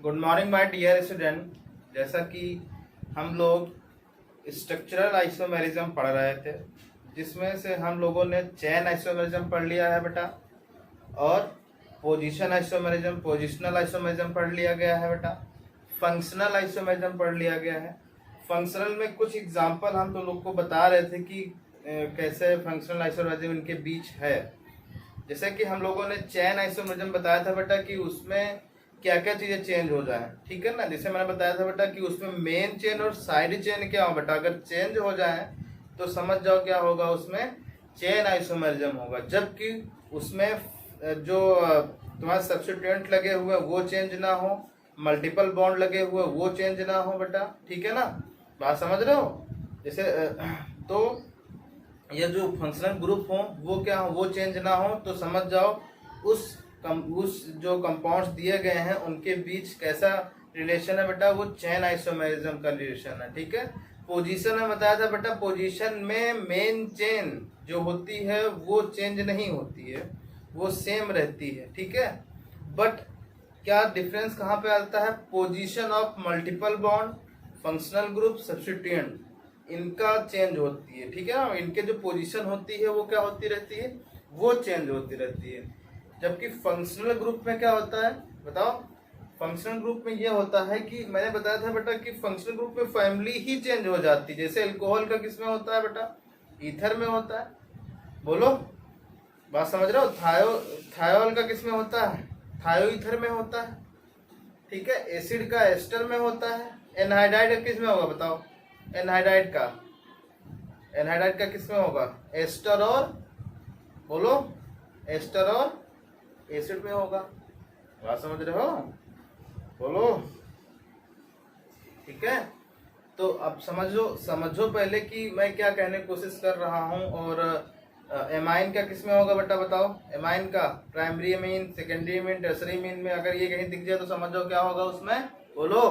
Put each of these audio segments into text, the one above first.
Good morning my dear student. जैसा कि हम लोग स्ट्रक्चरल आइसोमेरिज्म पढ़ रहे थे, जिसमें से हम लोगों ने चेन आइसोमेरिज्म पढ़ लिया है बेटा, और पोजीशन आइसोमेरिज्म, पोजिशनल आइसोमेरिज्म पढ़ लिया गया है बेटा, फंक्शनल आइसोमेरिज्म पढ़ लिया गया है। फंक्शनल में कुछ एग्जांपल हम तुम लोग को बता रहे थे कि कैसे फंक्शनल आइसोमेरिज्म इनके बीच है। जैसे कि हम लोगों ने चेन आइसोमेरिज्म बताया था बेटा कि उसमें क्या क्या चीजें चेंज हो जाए, ठीक है ना। जैसे मैंने बताया था बेटा कि उसमें मेन चेन और साइड चेन क्या हो बेटा, अगर चेंज हो जाए तो समझ जाओ क्या होगा, उसमें चेन आइसोमेरिज्म होगा। जबकि उसमें जो तुम्हारे सब्स्टिट्यूएंट लगे हुए वो चेंज ना हो, मल्टीपल बॉन्ड लगे हुए वो चेंज ना हो बेटा, ठीक है ना। बात समझ रहे हो। जैसे तो ये जो फंक्शनल ग्रुप हो वो क्या हो, वो चेंज ना हो, तो समझ जाओ उस जो कंपाउंड्स दिए गए हैं उनके बीच कैसा रिलेशन है बेटा, वो चेन आइसोमेरिज्म का रिलेशन है, ठीक है। पोजीशन में बताया था बेटा, पोजीशन में मेन चेन जो होती है वो चेंज नहीं होती है, वो सेम रहती है, ठीक है। बट क्या डिफरेंस कहाँ पे आता है, position of multiple bond, functional group, substituent, इनका चेंज होती है, ठीक है ना। इनके जो पोजीशन होती है वो क्या होती रहती है, वो चेंज होती रहती है। जबकि फंक्शनल ग्रुप में क्या होता है बताओ, फंक्शनल ग्रुप में ये होता है कि मैंने बताया था बेटा कि फंक्शनल ग्रुप में फैमिली ही चेंज हो जाती है। जैसे अल्कोहल का किस में होता है बेटा, ईथर में होता है, बोलो बात समझ रहे हो। थायोल का किस में होता है, थायो ईथर में होता है, ठीक है। एसिड का एस्टर में होता है। एनहाइड्राइड किस में होगा बताओ, एनहाइड्राइड का किस में होगा, एस्टर और, बोलो एस्टर और एसिड में होगा। बात समझ रहे हो, बोलो, ठीक है। तो अब समझो पहले कि मैं क्या कहने की कोशिश कर रहा हूं। और एमाइन का किस में होगा बेटा बताओ, एमाइन का primary amine, secondary amine, tertiary amine में अगर ये कहीं दिख जाए तो समझ जाओ क्या होगा उसमें, बोलो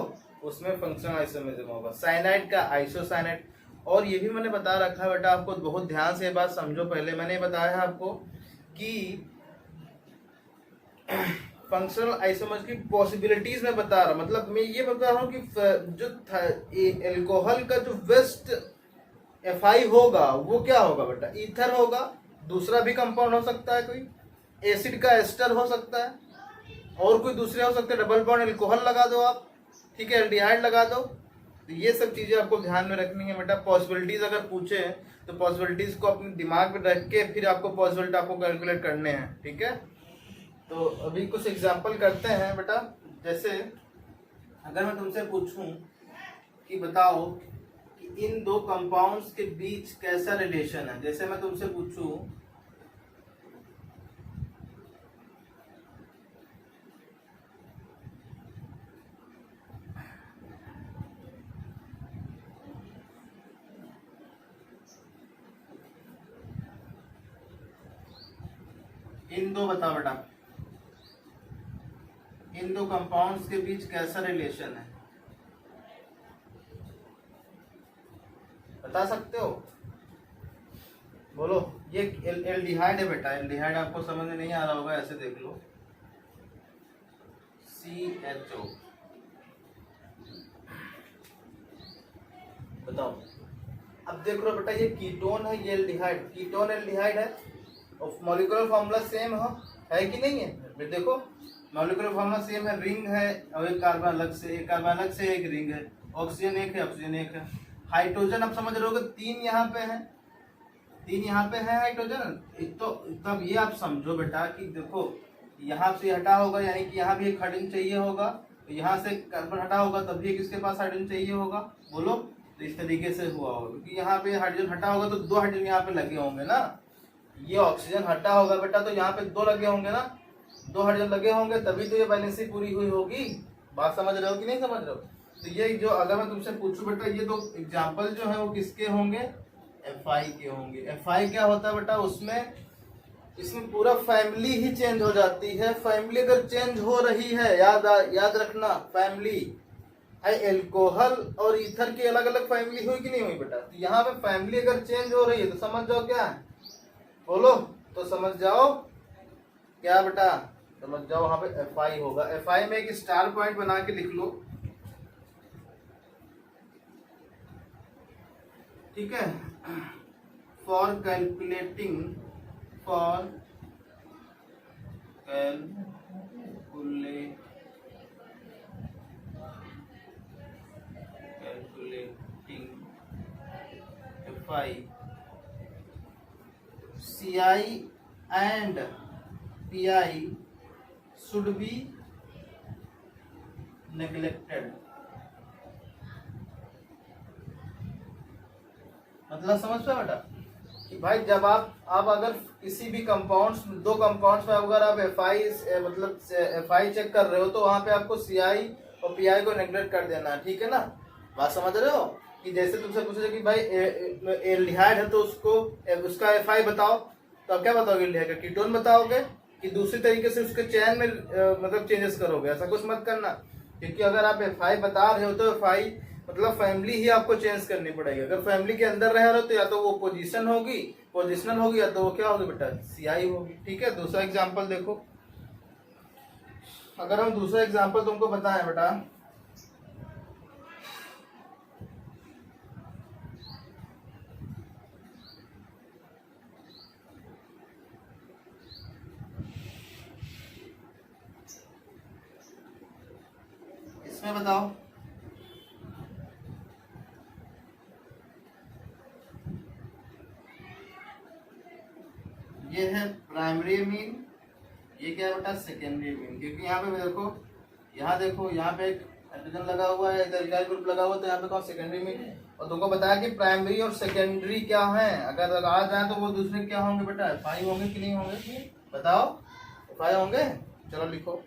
उसमें फंक्शनल आइसोमेरिज्म होगा। साइनाइड का आइसोसाइनाइड। और ये भी मैंने बता रखा है बेटा, आपको बहुत ध्यान से ये बात समझो। पहले मैंने बताया है आपको कि फंक्शनल आइसोमर्स की पॉसिबिलिटीज में बता रहा हूं, मतलब मैं ये बता रहा हूं कि जो अल्कोहल का जो वेस्ट एफआई होगा वो क्या होगा बेटा, ईथर होगा। दूसरा भी कंपाउंड हो सकता है, कोई एसिड का एस्टर हो सकता है, और कोई दूसरे हो सकते हैं। डबल बॉन्ड अल्कोहल लगा दो आप, ठीक है, एल्डिहाइड लगा दो। तो ये सब चीजें आपको ध्यान में रखनी है बेटा। पॉसिबिलिटीज अगर पूछे तो पॉसिबिलिटीज को अपने दिमाग में रख के फिर आपको पॉसिबिलिटी आपको कैलकुलेट करने हैं, ठीक है। तो अभी कुछ एग्जाम्पल करते हैं बेटा। जैसे अगर मैं तुमसे पूछूं कि बताओ कि इन दो कंपाउंड्स के बीच कैसा रिलेशन है, जैसे मैं तुमसे पूछूं इन दो, बताओ बेटा इन दो कंपाउंड्स के बीच कैसा रिलेशन है, बता सकते हो, बोलो। ये एल्डिहाइड है बेटा, एल्डिहाइड आपको समझ में नहीं आ रहा होगा, ऐसे देख लो, CHO, बताओ। अब देख लो बेटा, ये कीटोन है, ये एल्डिहाइड, कीटोन एल्डिहाइड है, और मॉलिक्यूलर फॉर्मूला सेम है कि नहीं है। देखो मॉलिक्यूलर फॉर्मूला सेम है, रिंग है और एक कार्बन अलग से, एक रिंग है, ऑक्सीजन एक है, ऑक्सीजन एक है। हाइड्रोजन आप समझ रहे हो, तीन यहाँ पे है, तीन यहाँ पे है हाइड्रोजन। तो तब ये आप समझो बेटा कि देखो यहाँ से हटा होगा, यानी कि यहाँ भी एक हाइड्रोजन चाहिए होगा, तो यहाँ से कार्बन हटा होगा तब भी किसके पास हाइड्रोजन चाहिए होगा, बोलो। तो इस तरीके से हुआ होगा, क्योंकि यहाँ पे हाइड्रोजन हटा होगा तो दो हाइड्रोजन यहाँ पे लगे होंगे ना। ये ऑक्सीजन हटा होगा बेटा तो यहाँ पे दो लगे होंगे ना, दो हाइड्रोजन लगे होंगे, तभी तो ये बैलेंसिंग पूरी हुई होगी। बात समझ रहे हो कि नहीं समझ रहे हो। तो ये जो अगर मैं तुमसे पूछूं बेटा, ये दो एग्जाम्पल जो है वो किसके होंगे, एफआई के होंगे। एफआई क्या होता है बेटा, उसमें इसमें पूरा फैमिली ही चेंज हो जाती है। फैमिली अगर चेंज हो रही है, याद रखना, फैमिली है अल्कोहल और ईथर की अलग अलग फैमिली हुई कि नहीं हुई बेटा। तो यहाँ पे फैमिली अगर चेंज हो रही है तो समझ जाओ क्या है, बोलो, तो समझ जाओ क्या बेटा, समझ जाओ, वहां पे Fi होगा। Fi में एक स्टार पॉइंट बना के लिख लो, ठीक है। For calculating Fi, Ci and Pi should be neglected। मतलब समझ पाए बेटा कि भाई जब आप अगर किसी भी कंपाउंड्स, दो कंपाउंड्स में अगर आप Fi मतलब Fi चेक कर रहे हो तो वहां पे आपको Ci और Pi को नेग्लेक्ट कर देना है, ठीक है ना। बात समझ रहे हो कि जैसे तुमसे पूछे कि भाई एल्डिहाइड है तो उसका Fi बताओ, तो आप क्या बताओगे, एल्डिहाइड का कीटोन बताओगे कि दूसरी तरीके से उसके चैन में मतलब चेंजेस करोगे, ऐसा कुछ मत करना। क्योंकि अगर आप Fi बता रहे हो तो Fi मतलब फैमिली ही आपको चेंज करनी पड़ेगी। अगर फैमिली के अंदर रह रहे हो तो या तो वो पोजिशनल होगी या तो वो क्या होगी बेटा, Ci होगी, ठीक है। दूसरा एग्जांपल देखो, अगर हम दूसरा एग्जांपल तुमको बताएं बेटा, इसमें बताओ, ये है प्राइमरी अमीन, ये क्या है बेटा, सेकेंडरी अमीन। क्योंकि यहाँ पे देखो यहाँ पे एक हाइड्रोजन लगा हुआ है, इधर इथाइल ग्रुप लगा हुआ है, तो यहाँ पे कौन, सेकेंडरी अमीन। और तुमको बताया कि प्राइमरी और सेकेंडरी क्या है, अगर आ जाए तो वो दूसरे क्या होंगे बेटा, Fi होंगे कि नहीं होंगे, बताओ, Fi होंगे। चलो लिखो,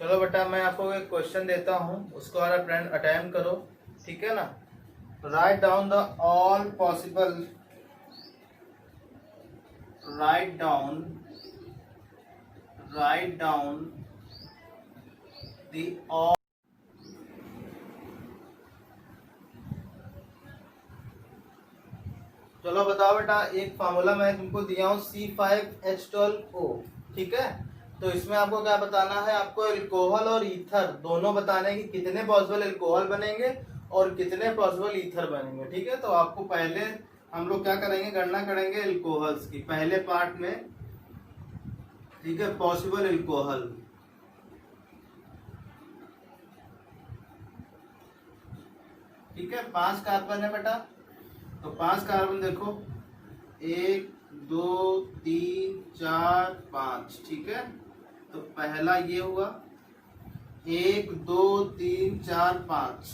चलो बेटा मैं आपको एक क्वेश्चन देता हूँ, उसको अटेम्प्ट करो, ठीक है ना। Write down the all possible, write down the all, चलो बताओ बेटा, एक फार्मूला मैं तुमको दिया हूँ C5H12O, ठीक है। तो इसमें आपको क्या बताना है, आपको एल्कोहल और ईथर दोनों बताने की कितने पॉसिबल एल्कोहल बनेंगे और कितने पॉसिबल ईथर बनेंगे, ठीक है। तो आपको पहले हम लोग क्या करेंगे, गणना करेंगे एल्कोहल्स की पहले पार्ट में, ठीक है। पॉसिबल एल्कोहल, ठीक है, 5 कार्बन है बेटा, तो 5 कार्बन देखो, 1 2 3 4 5, ठीक है। तो पहला ये हुआ, 1 2 3 4 5,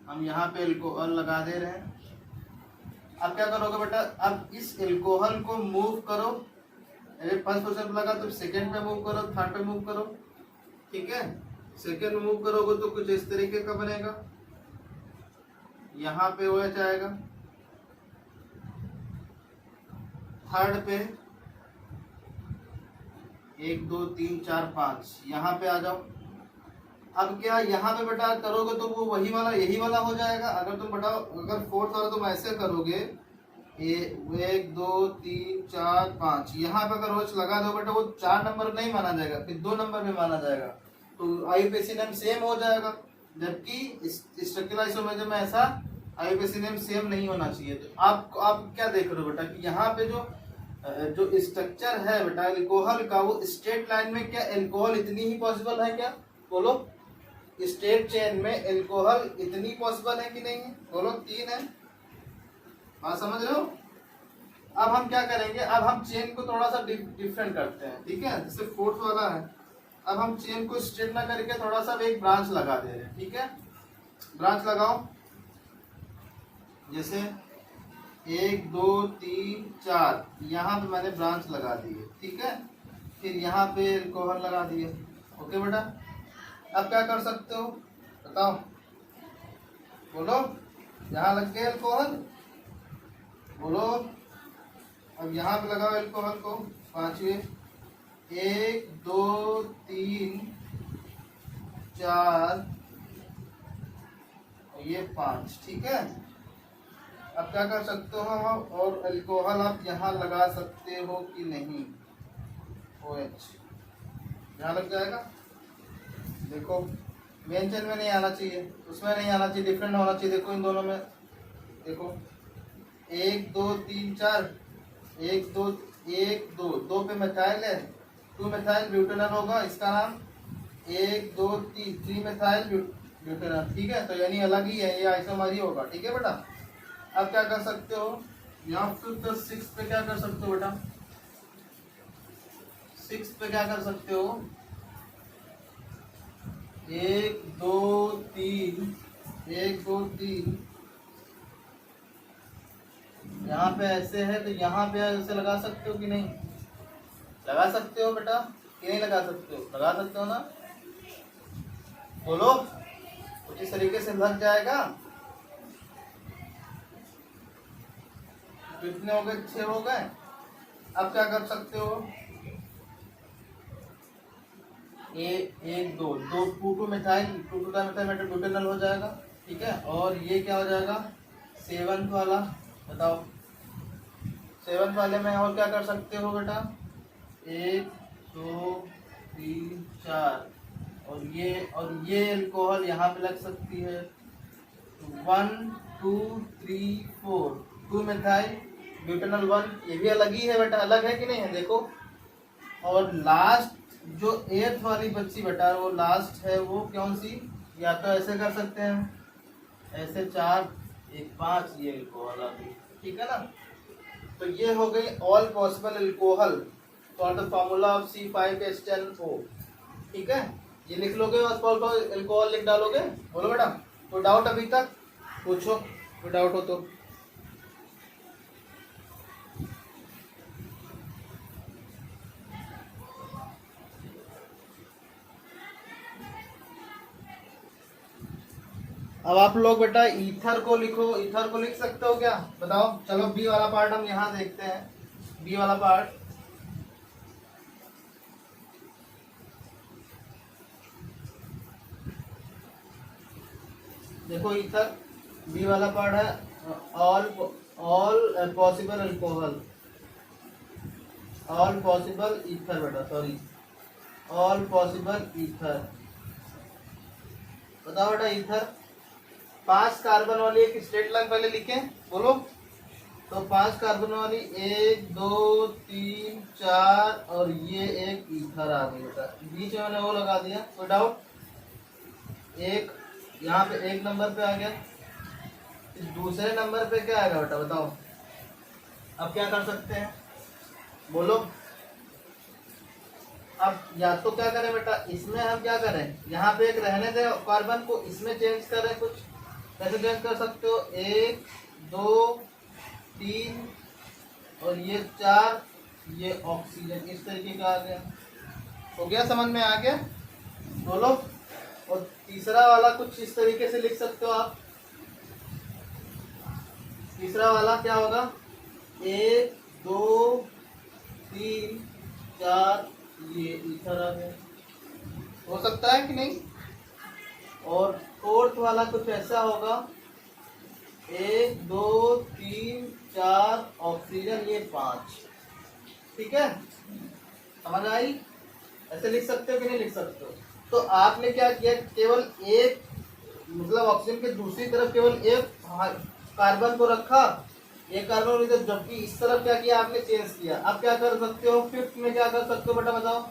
हम यहाँ पे एल्कोहल लगा दे रहे हैं। अब क्या करोगे बेटा, अब इस एल्कोहल को मूव करो, फर्स्ट पोजीशन पे लगा तो सेकंड पे मूव करो, थर्ड पे मूव करो, ठीक है। सेकंड में मूव करोगे तो कुछ इस तरीके का बनेगा, यहाँ पे हो जाएगा, थर्ड पे 1 2 3 4 5, यहाँ पे आ जाओ। अब क्या यहाँ पे बेटा करोगे तो वो वही वाला यही वाला हो जाएगा। अगर तुम बेटा अगर फोर्थ वाला तुम ऐसे करोगे, 1 2 3 4 5, यहाँ पे अगर रोज लगा दो बेटा वो 4 नंबर नहीं माना जाएगा, फिर 2 नंबर में माना जाएगा, तो आईयूपीएसी नेम सेम हो जाएगा। जबकि स्ट्रक्चरल आइसोमेरिज्म में ऐसा आईयूपीएसी नेम सेम नहीं होना चाहिए। तो आप क्या देख रहे हो बेटा कि यहाँ पे जो स्ट्रक्चर है बेटा एल्कोहल का, वो स्ट्रेट लाइन में क्या एल्कोहल इतनी ही पॉसिबल है क्या, बोलो। स्ट्रेट चेन में एल्कोहल इतनी पॉसिबल है कि नहीं है, बोलो। 3 है, बात समझ रहे हो। अब हम क्या करेंगे, अब हम चेन को थोड़ा सा डिफरेंट करते हैं, ठीक है। जैसे फोर्थ वाला है, अब हम चेन को स्ट्रेट ना करके थोड़ा सा एक ब्रांच लगा दे रहे हैं, ठीक है। ब्रांच लगाओ, जैसे 1 2 3 4, यहाँ पे मैंने ब्रांच लगा दी है, ठीक है। फिर यहाँ पे एल्कोहल लगा दिए, ओके बेटा। अब क्या कर सकते हो बताओ, बोलो। यहाँ लग गया एल्कोहल, बोलो। अब यहाँ पे लगाओ एल्कोहल को, 5वें, 1 2 3 4 ये 5, ठीक है। अब क्या कर सकते हो हम, और अल्कोहल आप यहाँ लगा सकते हो कि नहीं, OH यहाँ लग जाएगा। देखो मेन चेन में नहीं आना चाहिए, उसमें नहीं आना चाहिए, डिफरेंट होना चाहिए। देखो इन दोनों में, देखो 1 2 3 4, 1 2 1 2 2 पे मिथाइल है, 2 मिथाइल ब्यूटेनॉल होगा इसका नाम, 1 2 3 मिथाइल ब्यूटेनॉल, ठीक है। तो यानी अलग ही है, ये आइसोमर ही होगा, ठीक है बेटा। अब क्या कर सकते हो, यहाँ फिर 6 पे क्या कर सकते हो बेटा, 6 पे क्या कर सकते हो, 1 2 3 1 2 3, यहाँ पे ऐसे है तो यहाँ पे ऐसे लगा सकते हो कि नहीं, लगा सकते हो बेटा कि नहीं लगा सकते हो, लगा सकते हो ना, बोलो। कुछ इस तरीके से लग जाएगा। कितने हो गए, 6 हो गए। अब क्या कर सकते हो, एक दो दो 2 मिथाइल 2 मिथाइल ब्यूटेनॉल हो जाएगा, ठीक है। और ये क्या हो जाएगा, 7 वाला, बताओ 7 वाले में और क्या कर सकते हो बेटा, 1 2 3 4, और ये अल्कोहल यहाँ पे लग सकती है, 1 2 3 4, 2 मिथाइल ब्यूटेनॉल 1, ये भी अलग ही है बेटा, अलग है कि नहीं है, देखो। और लास्ट जो 8th वाली बच्ची बेटा, वो लास्ट है, वो कौन सी, या तो ऐसे कर सकते हैं, ऐसे 4 1 5, ये अल्कोहल आ गई, ठीक है ना। तो ये हो गई all possible alcohol for the formula of C5H10O, ठीक है। ये लिख लोगे और अल्कोहल लिख डालोगे, बोलो बेटा। कोई डाउट अभी तक, पूछो कोई डाउट हो तो। अब आप लोग बेटा ईथर को लिखो, ईथर को लिख सकते हो क्या, बताओ। चलो बी वाला पार्ट हम यहाँ देखते हैं, बी वाला पार्ट। देखो ईथर बी वाला पार्ट है, all possible alcohol, all possible ether बेटा, सॉरी ऑल पॉसिबल ईथर। बताओ बेटा ईथर 5 कार्बन वाली एक स्ट्रेट लाइन पहले लिखें, बोलो। तो 5 कार्बन वाली 1 2 3 4, और ये एक ईथर आ गई बेटा, बीच में मैंने वो लगा दिया, कोई डाउट। एक यहाँ पे 1 नंबर पे आ गया, दूसरे नंबर पे क्या आएगा बेटा, बताओ। अब क्या कर सकते हैं, बोलो। अब या तो क्या करें बेटा, इसमें हम क्या करें, यहाँ पे एक रहने दें कार्बन को, इसमें चेंज करें कुछ, कैसे चेंज कर सकते हो, 1 2 3 और ये 4, ये ऑक्सीजन, इस तरीके का आ गया, हो गया, समझ में आ गया, बोलो। और तीसरा वाला कुछ इस तरीके से लिख सकते हो आप, तीसरा वाला क्या होगा, 1 2 3 4, ये ईथर आ गया, हो सकता है कि नहीं। और फोर्थ वाला कुछ ऐसा होगा, 1 2 3 4 ऑक्सीजन, ये 5, ठीक है, समझ आई। ऐसे लिख सकते हो कि नहीं लिख सकते हो। तो आपने क्या किया, केवल एक, मतलब ऑक्सीजन के दूसरी तरफ केवल एक कार्बन को रखा, एक कार्बन इधर, जबकि इस तरफ क्या किया आपने, चेंज किया। अब क्या कर सकते हो, फिफ्थ में क्या कर सकते हो बेटा, बताओ।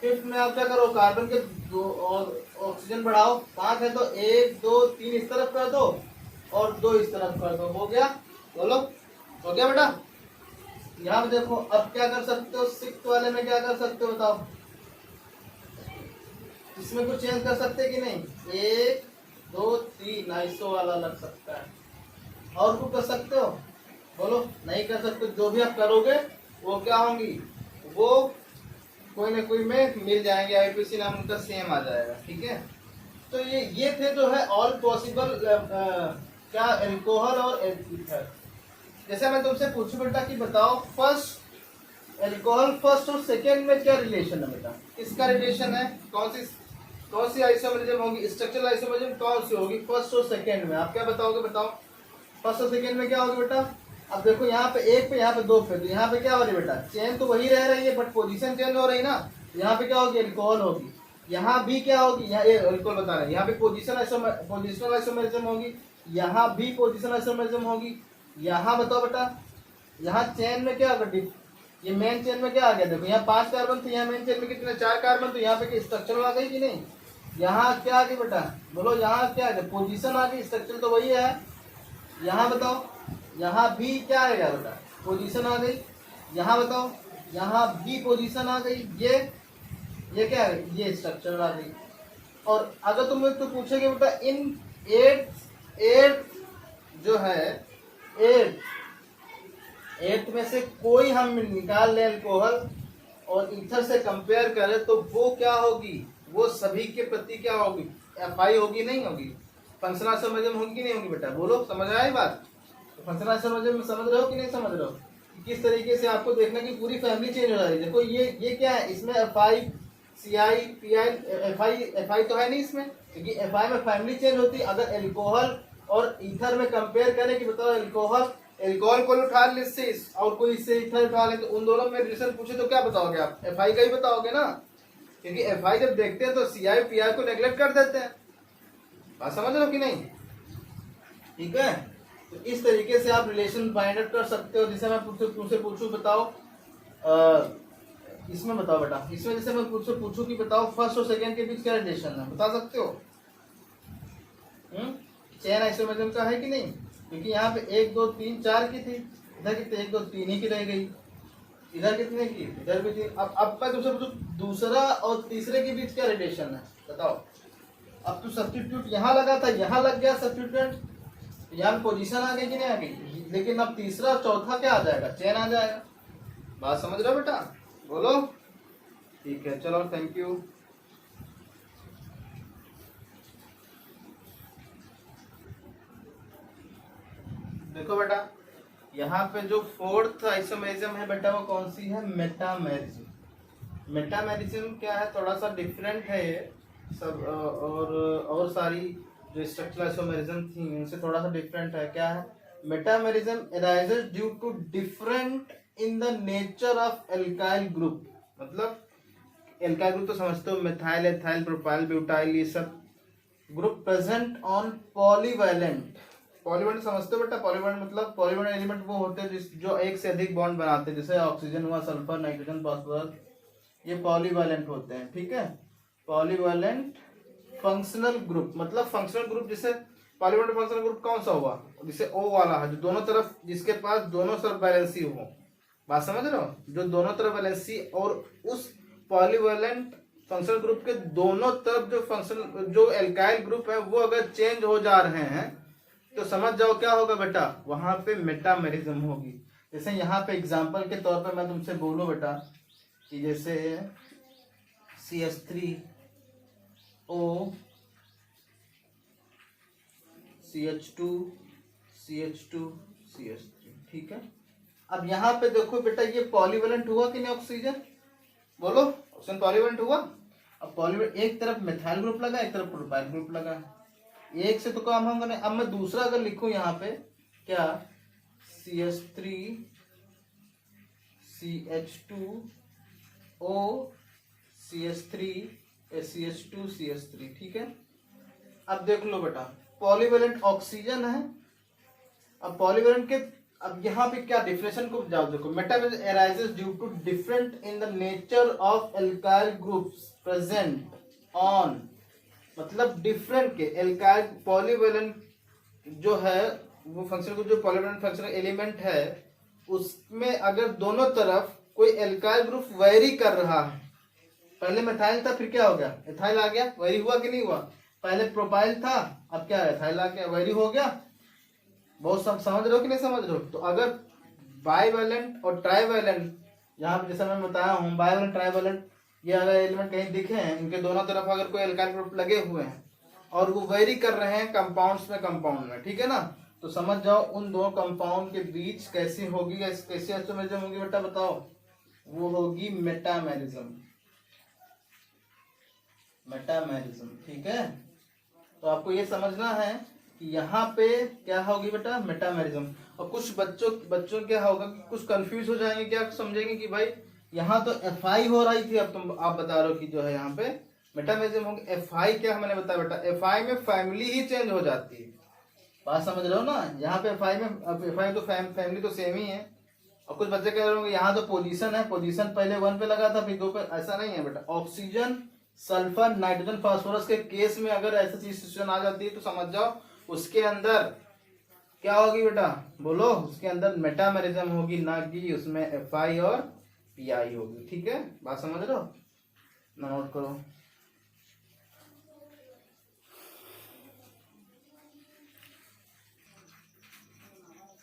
फिफ्थ में आप क्या करो, कार्बन के दो और ऑक्सीजन बढ़ाओ, 5 है तो 1 2 3 इस तरफ कर दो और 2 इस तरफ कर दो, हो गया, बोलो, हो गया बेटा। यहाँ देखो अब क्या कर सकते हो, सिक्स्थ वाले में क्या कर सकते हो, बताओ। इसमें कुछ चेंज कर सकते कि नहीं, 1 2 3 आइसो वाला लग सकता है, और कुछ कर सकते हो, बोलो। नहीं कर सकते, जो भी आप करोगे वो क्या होंगी, वो कोई ना कोई में मिल जाएंगे, आईपीसी नाम उनका सेम आ जाएगा, ठीक है। तो ये थे जो है ऑल पॉसिबल क्या अल्कोहल और ईथर। जैसे मैं तुमसे पूछूं बेटा कि बताओ फर्स्ट एल्कोहल फर्स्ट और सेकेंड में क्या रिलेशन है बेटा? किसका रिलेशन है? कौन सी आइसोमेरिज्म होगी? स्ट्रक्चरल आइसोमेरिज्म कौन सी होगी फर्स्ट और सेकेंड में? आप क्या बताओगे? बताओ फर्स्ट और सेकेंड में क्या होगी बेटा? अब देखो यहाँ पे एक पे, यहाँ पे दो पे, तो यहाँ पे क्या हो रही है बेटा? चेन तो वही रह रही है बट पोजीशन चेंज हो रही ना। यहाँ पे क्या होगी? एल्कोहल होगी। यहाँ भी क्या होगी? यहाँ एल्कोहल बता रहे हैं, यहाँ पे पोजिशनल आइसोमेरिज्म होगी, यहाँ भी पोजिशनल आइसोमेरिज्म होगी। यहाँ बताओ बेटा, यहाँ चेन में क्या होगा? ये मेन चेन में क्या आ गया? देखो यहाँ 5 कार्बन थे, यहाँ मेन चेन में कितने? 4 कार्बन, तो यहाँ पे स्ट्रक्चर आ गई कि नहीं? यहाँ क्या आ गई बेटा? बोलो यहाँ क्या आ गया? पोजीशन आ गई, स्ट्रक्चर तो वही है। यहाँ बताओ, यहाँ भी क्या आएगा बेटा? पोजीशन आ गई। यहाँ बताओ, यहाँ भी पोजीशन आ गई। ये क्या है? ये स्ट्रक्चर आ गई। और अगर तुम तो पूछेगे बेटा इन एट जो है एट में से कोई हम निकाल ले अल्कोहल और ईथर से कंपेयर करें तो वो क्या होगी? वो सभी के प्रति क्या होगी? एफआई होगी, नहीं होगी? फंक्शनल आइसोमेरिज्म होगी कि नहीं होगी बेटा? बोलो, समझ आया बात? तो फंक्शनल आइसोमेरिज्म में समझ रहे हो कि नहीं समझ रहे हो? किस तरीके से आपको देखना कि पूरी फैमिली चेंज हो जा रही है। देखो ये क्या है? इसमें एफआई, सीआई, पीआई, एफआई तो है नहीं इसमें, क्योंकि एफआई में फैमिली चेंज होती है। अगर एल्कोहल और ईथर में कंपेयर करें कि बताओ एल्कोहल को उठा ले इससे और कोई इससे ईथर उठा ले, तो उन दोनों में रिलेशन पूछे तो क्या बताओगे आप? एफआई का ही बताओगे ना, क्योंकि एफआई जब देखते हैं तो सीआई पीआई को नेग्लेक्ट कर देते हैं। बात समझ रहे हो कि नहीं? ठीक है, तो इस तरीके से आप रिलेशन फाइंड आउट कर सकते हो। जैसे मैं तुमसे पूछूं बताओ इसमें बताओ बेटा, इसमें जैसे मैं तुमसे पूछूं कि बताओ फर्स्ट और सेकंड के बीच क्या रिलेशन है, बता सकते हो? चेन आइसोमेरिज्म का है कि नहीं? क्योंकि यहाँ पे 1 2 3 4 की थी, इधर कितने? 1 2 3 ही की रह गई। इधर कितने की? इधर भी थी। अब मैं तुमसे पूछूं दूसरा और तीसरे के बीच क्या रिलेशन है, बताओ? अब तो सब्स्टिट्यूट यहाँ लगा था, यहाँ लग गया सब्स्टिट्यूट, यहाँ पोजीशन आ गई कि नहीं आ गई? लेकिन अब तीसरा और चौथा क्या आ जाएगा? चेन आ जाएगा। बात समझ रहे हो बेटा? बोलो। ठीक है, चलो, थैंक यू। देखो बेटा, यहाँ पे जो फोर्थ आइसोमेरिज्म है बेटा वो कौन सी है? मेटामेरिज्म। मेटामेरिज्म क्या है? थोड़ा सा डिफरेंट है ये सब और सारी जो स्ट्रक्चरल आइसोमेरिज्म थी उनसे थोड़ा सा डिफरेंट है। क्या है? Metamerism arises due to different in the nature of alkyl group. मतलब एल्काइल ग्रुप तो समझते हो, मिथाइल, एथाइल, प्रोपाइल, ब्यूटाइल, ये सब group present on polyvalent. Polyvalent समझते हो बेटा? पॉलीवैलेंट मतलब पॉलीवैलेंट एलिमेंट वो होते हैं जो एक से अधिक बॉन्ड बनाते हैं, जैसे ऑक्सीजन हुआ, सल्फर, नाइट्रोजन, फास्फोरस, ये पॉलीवैलेंट होते हैं। ठीक है, पॉलीवैलेंट फंक्शनल ग्रुप मतलब फंक्शनल ग्रुप। जैसे पॉलीवैलेंट फंक्शनल ग्रुप कौन सा हुआ? जैसे O वाला है, जो दोनों तरफ, जिसके पास दोनों तरफ बैलेंसी हो। बात समझ रहे हो? जो दोनों तरफ बैलेंसी, और उस पॉलीवैलेंट फंक्शनल ग्रुप के दोनों तरफ जो एल्काइल ग्रुप है वो अगर चेंज हो जा रहे हैं तो समझ जाओ क्या होगा बेटा? वहां पे मेटामेरिज्म होगी। जैसे यहाँ पे एग्जांपल के तौर पे मैं तुमसे बोलूं बेटा कि जैसे CH3O CH2 CH2 CH3। ठीक है, अब यहाँ पे देखो बेटा ये पॉलीवैलेंट हुआ कि नहीं? ऑक्सीजन बोलो, ऑक्सीजन पॉलीवैलेंट हुआ। अब पॉलीवैलेंट एक तरफ मिथाइल ग्रुप लगा, एक तरफ प्रोपाइल ग्रुप लगा, एक से तो काम होगा नहीं। अब मैं दूसरा अगर लिखूं यहाँ पे क्या? CH3 CH2O CH3 CH2 CH3। ठीक है, अब देख लो बेटा पॉलीवैलेंट ऑक्सीजन है। अब पॉलीवैलेंट के अब यहाँ पे क्या डिफिनेशन को जाओ देखो, metamerism arises due to different in the nature of alkyl groups present on, मतलब डिफरेंट के एल्काइल पॉलीवैलेंट जो है वो फंक्शन को, जो पॉलीवैलेंट फंक्शनल एलिमेंट है उसमें अगर दोनों तरफ कोई एल्काइल ग्रुप वैरी कर रहा है, पहले मिथाइल था फिर क्या हो गया? एथाइल आ गया, वैरी हुआ कि नहीं हुआ? पहले प्रोपाइल था, अब क्या है? एथाइल आ गया, वैरी हो गया। बहुत सब समझ रहे हो कि नहीं समझ रहे हो? तो अगर बाइवैलेंट और ट्राइवैलेंट, यहाँ पे जैसा मैं बताया हूँ बाइवैलेंट ट्राइवैलेंट, ये अगर एलिमेंट कहीं दिखे हैं, इनके दोनों तरफ अगर कोई एल्काइल ग्रुप लगे हुए हैं और वो वेरी कर रहे हैं कंपाउंड्स में कंपाउंड में, ठीक है ना, तो समझ जाओ उन दो कंपाउंड के बीच कैसी होगी, कैसी आइसोमेरिज्म होगी बेटा? बताओ वो होगी मेटामेरिज्म। मेटामेरिज्म, ठीक है। तो आपको ये समझना है कि यहाँ पे क्या होगी बेटा, मेटामेरिज्म। और कुछ बच्चों क्या होगा कि कुछ कंफ्यूज हो जाएंगे, क्या समझेंगे कि भाई यहाँ तो एफआई हो रही थी, अब आप बता रहे हो कि जो है यहाँ पे मेटामेरिज्म होगी। एफआई क्या मैंने बताया बेटा, एफआई में फैमिली ही चेंज हो जाती है। बात समझ रहे हो ना। यहाँ पे एफआई तो फैमिली तो सेम ही है। और कुछ बच्चे कह रहे होंगे यहाँ तो पोजीशन है, पोजीशन पहले 1 पे लगा था फिर 2 पे, ऐसा नहीं है बेटा। ऑक्सीजन, सल्फर, नाइट्रोजन, फास्फोरस के केस में अगर ऐसी चीज सिचुएशन आ जाती है तो समझ जाओ उसके अंदर क्या होगी बेटा, बोलो। उसके अंदर मेटामेरिज्म होगी, ना कि उसमें एफआई और पीआई होगी। ठीक है, बात समझ रहे हो, नोट करो।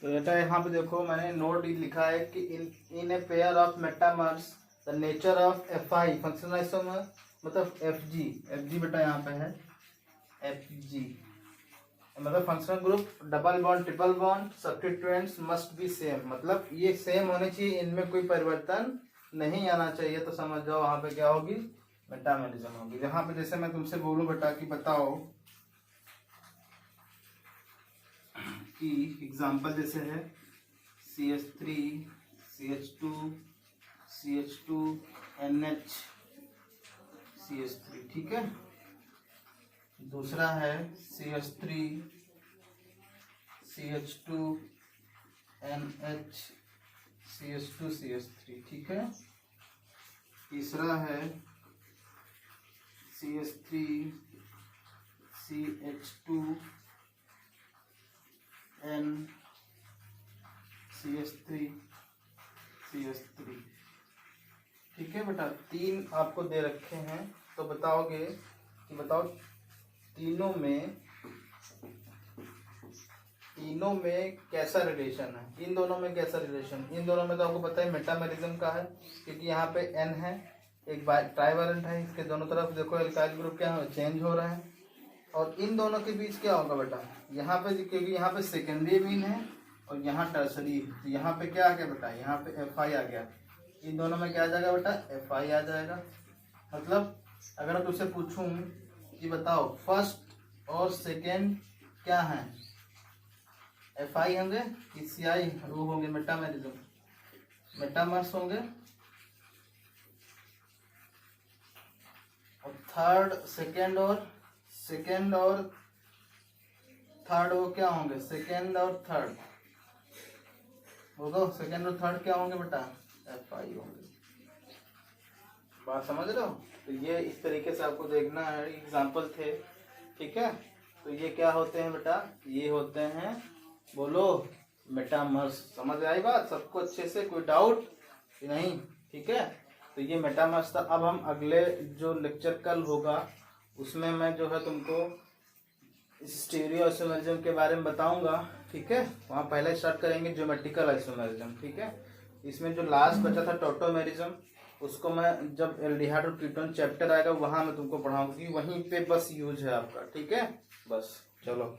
तो बेटा यहाँ पे देखो मैंने नोट लिखा है कि in a pair of metamers the nature of FI functional isomer, मतलब एफजी बेटा यहाँ पे है एफजी, मतलब functional group, double bond, triple bond, substituents must be same, मतलब ये सेम होने चाहिए, इनमें कोई परिवर्तन नहीं आना चाहिए। तो समझ जाओ वहां पे क्या होगी, मेटामेरिज्म होगी। यहाँ पे जैसे मैं तुमसे बोलूं बेटा कि बताओ कि एग्जाम्पल जैसे है CH3 CH2 CH2 NH CH3, ठीक है। दूसरा है CH3 CH2 NH CH2 CH3, ठीक है। तीसरा है CH3 CH2 N CH3 CH3, ठीक है बेटा। 3 आपको दे रखे हैं, तो बताओगे कि बताओ तीनों में कैसा रिलेशन है, इन दोनों में कैसा रिलेशन। इन दोनों में तो आपको पता है मेटामेरिज्म का है, क्योंकि यहाँ पे N है, एक ट्राइवेलेंट है, इसके दोनों तरफ देखो एल्काइल ग्रुप क्या है, चेंज हो रहे हैं। और इन दोनों के बीच क्या होगा बेटा, यहाँ पे क्योंकि यहाँ पे सेकेंडरी मीन है और यहाँ टर्सरी, तो यहाँ पे क्या आ गया बेटा, यहाँ पे एफआई आ गया। इन दोनों में क्या आ जाएगा बेटा, एफआई आ जाएगा। मतलब अगर मैं तुझसे पूछूं कि बताओ फर्स्ट और सेकेंड क्या है, एफआई होंगे कि सीआई, वो होंगे मेटामेरिज्म, मेटामर्स होंगे। और थर्ड, सेकेंड और थर्ड वो क्या होंगे, सेकेंड और थर्ड बोलो, सेकेंड और थर्ड क्या होंगे बेटा, एफआई होंगे। बात समझ रहे हो। तो ये इस तरीके से आपको देखना है, एग्जाम्पल थे, ठीक है। तो ये क्या होते हैं बेटा, ये होते हैं, बोलो, मेटामर्स। समझ आई बात सबको अच्छे से, कोई डाउट नहीं, ठीक है। तो ये मेटामर्स था। अब हम अगले जो लेक्चर कल होगा उसमें मैं जो है तुमको स्टीरियो आइसोमेरिज्म के बारे में बताऊंगा, ठीक है। वहाँ पहले स्टार्ट करेंगे ज्योमेट्रिकल आइसोमेरिज्म, ठीक है। इसमें जो लास्ट बचा था टॉटोमेरिज्म, उसको मैं जब एल्डिहाइड और कीटोन चैप्टर आएगा वहां मैं तुमको पढ़ाऊंगी, वहीं पे बस यूज है आपका, ठीक है। बस चलो।